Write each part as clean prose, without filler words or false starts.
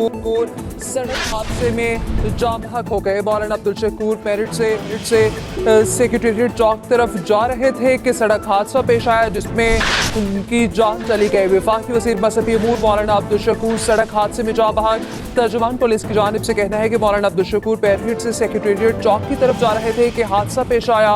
शकूर सड़क हादसे में जाम बहक हो गए। मौलाना अब्दुल शकूर मेरठ से सेक्रेटेरिएट चौक तरफ जा रहे थे कि सड़क हादसा पेश आया जिसमें उनकी जान चली गई। वफाकी वज़ीर मज़हबी अमूर मौलाना अब्दुल शकूर सड़क हादसे में जाम बहक। तर्जुमान पुलिस की जानिब से कहना है कि मौलाना अब्दुल शकूर मेरठ से सेक्रेटेरिएट चौक की तरफ जा रहे थे कि हादसा पेश आया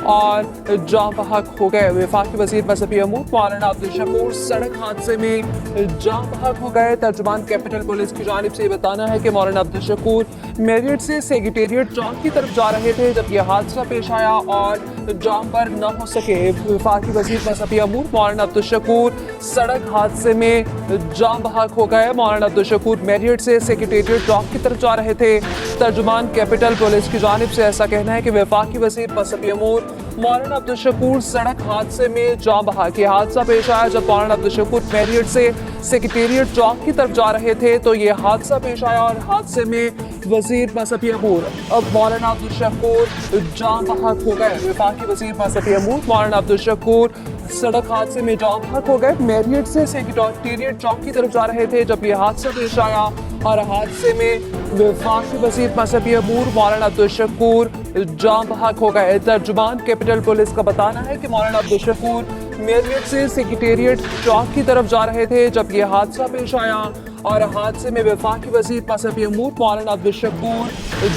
और जाम बहक हो गए। वफाकी वज़ीर मज़हबी अमूर मौलाना अब्दुल शकूर सड़क हादसे में जाम बहक हो गए। तर्जुमान कैपिटल पुलिस की जानिब से बताना है कि मौलाना अब्दुल शकूर मेरठ से सेक्रेटेरिएट चौक की तरफ जा रहे थे जब यह हादसा पेश आया और जाम पर न हो सके। वफाकी वज़ीर मज़हबी अमूर मौलाना अब्दुल शकूर सड़क हादसे में जाम बहक हो गए। मौलाना अब्दुल शकूर मेरठ से सेक्रेटेरिएट चौक की तरफ जा रहे थे। तर्जुमान कैपिटल पुलिस की जानिब से ऐसा कहना है कि वफाकी वज़ीर मज़हबी अमूर मौलाना अब्दुल शकूर सड़क हादसे में जाम बहक। यह हादसा पेश आया जब मौलाना अब्दुल शकूर मेरठ से सेक्रेटेरिएट चौक की तरफ जा रहे थे तो ये हादसा पेश आया और हादसे में वज़ीर मज़हबी अमूर अब मौलाना अब्दुल शकूर जाम बहक हो गए। वफाकी वज़ीर मज़हबी अमूर मौलाना अब्दुल शकूर सड़क हादसे में जाम बहक हो गए। मेरठ से सेक्रेटेरिएट चौक की तरफ जा रहे थे जब यह हादसा पेश आया और हादसे में वफाकी वज़ीर मज़हबी अमूर मौलाना अब्दुल शकूर जाम बहक हो गए। तर्जुमान कैपिटल पुलिस का बताना है कि मौलाना अब्दुल शकूर मेरठ से सेक्रेटेरिएट चौक की तरफ जा रहे थे जब यह हादसा पेश आया और हादसे में वफाकी वज़ीर मज़हबी अमूर मौलाना अब्दुल शकूर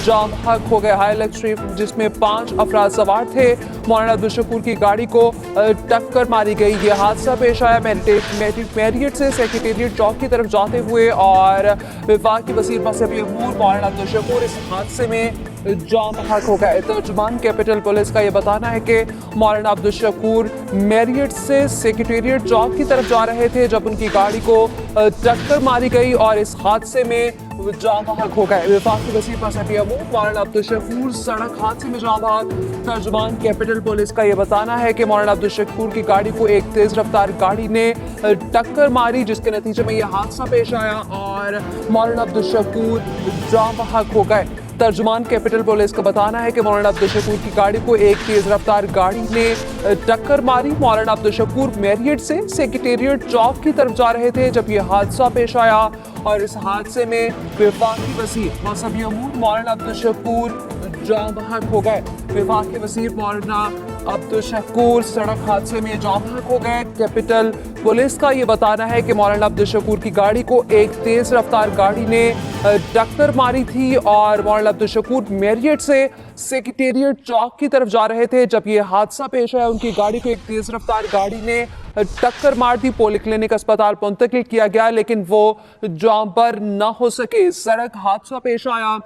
जाम बहक हो गए। हाइलक्स जिसमें 5 अफराद सवार थे। मौलाना अब्दुल शकूर की गाड़ी को टक्कर मारी गई। यह हादसा पेश आया मेरठ से सेक्रेटेरिएट चौक की तरफ जाते हुए और वफाकी वज़ीर मज़हबी अमूर मौलाना अब्दुल शकूर इस हादसे में जाम बहक हो गए। तर्जुमान कैपिटल पुलिस का यह बताना है कि मौलाना अब्दुल शकूर मेरठ से सेक्रेटेरिएट चौक की तरफ जा रहे थे जब उनकी गाड़ी को टक्कर मारी गई और इस हादसे में जाम बहक हो गए। वफाकी वज़ीर मज़हबी अमूर मौलाना अब्दुल शकूर सड़क हादसे में जाम बहक। तर्जुमान कैपिटल पुलिस का यह बताना है कि मौलाना अब्दुल शकूर की गाड़ी को एक तेज रफ्तार गाड़ी ने टक्कर मारी जिसके नतीजे में यह हादसा पेश आया और मौलाना अब्दुल शकूर जाम बहक हो गए। तर्जुमान कैपिटल पुलिस का बताना है कि मौलाना अब्दुल शकूर की गाड़ी को एक तेज रफ्तार गाड़ी ने टक्कर मारी। मौलाना अब्दुल शकूर मेरठ से सेक्रेटेरिएट चौक की तरफ जा रहे थे जब यह हादसा पेश आया और इस हादसे में वफाकी वज़ीर मज़हबी अमूर मौलाना अब्दुल शकूर जाम बहक हो गए। वफाकी वज़ीर मौलाना अब्दुल शकूर सड़क हादसे में जाम बहक हो गए। कैपिटल पुलिस का ये बताना है कि मौलाना अब्दुल शकूर की गाड़ी को एक तेज रफ्तार गाड़ी ने टक्कर मारी थी और मौलाना अब्दुल शकूर मेरठ से सेक्रेटेरिएट चौक की तरफ जा रहे थे जब ये हादसा पेश आया। उनकी गाड़ी को एक तेज रफ्तार गाड़ी ने टक्कर मार दी। पॉलीक्लिनिक अस्पताल मुंतकिल किया गया लेकिन वो जाम पर न हो सके। सड़क हादसा पेश आया।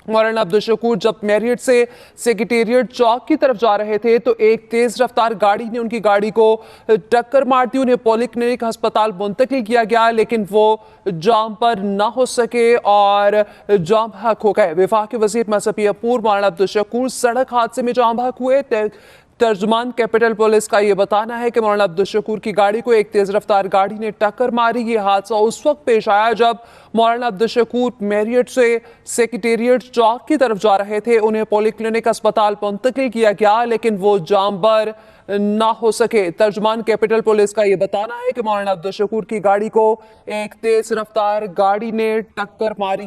मौलाना अब्दुल शकूर जब मेरठ से सेक्रेटेरिएट चौक की तरफ जा रहे थे तो एक तेज रफ्तार गाड़ी ने उनकी गाड़ी को टक्कर मार दी। उन्हें पॉलीक्लिनिक अस्पताल मुंतकिल किया गया लेकिन वो जाम पर न हो सके और जाम बहक हो गए। वफाकी वज़ीर मज़हबी अमूर मौलाना अब्दुल शकूर सड़क हादसे में जाम बहक हुए। तर्जुमान कैपिटल पुलिस का यह बताना है कि मौलाना अब्दुल शकूर की गाड़ी को एक तेज रफ्तार गाड़ी ने टक्कर मारी। ये हादसा उस वक्त पेश आया जब मौलाना अब्दुल शकूर मेरठ से सेक्रेटेरिएट चौक की तरफ जा रहे थे। उन्हें पॉलीक्लिनिक अस्पताल मुंतकिल किया गया लेकिन वो जाम पर ना हो सके। तर्जुमान कैपिटल पुलिस का यह बताना है कि मौलाना अब्दुल शकूर की गाड़ी को एक तेज रफ्तार गाड़ी ने टक्कर मारी।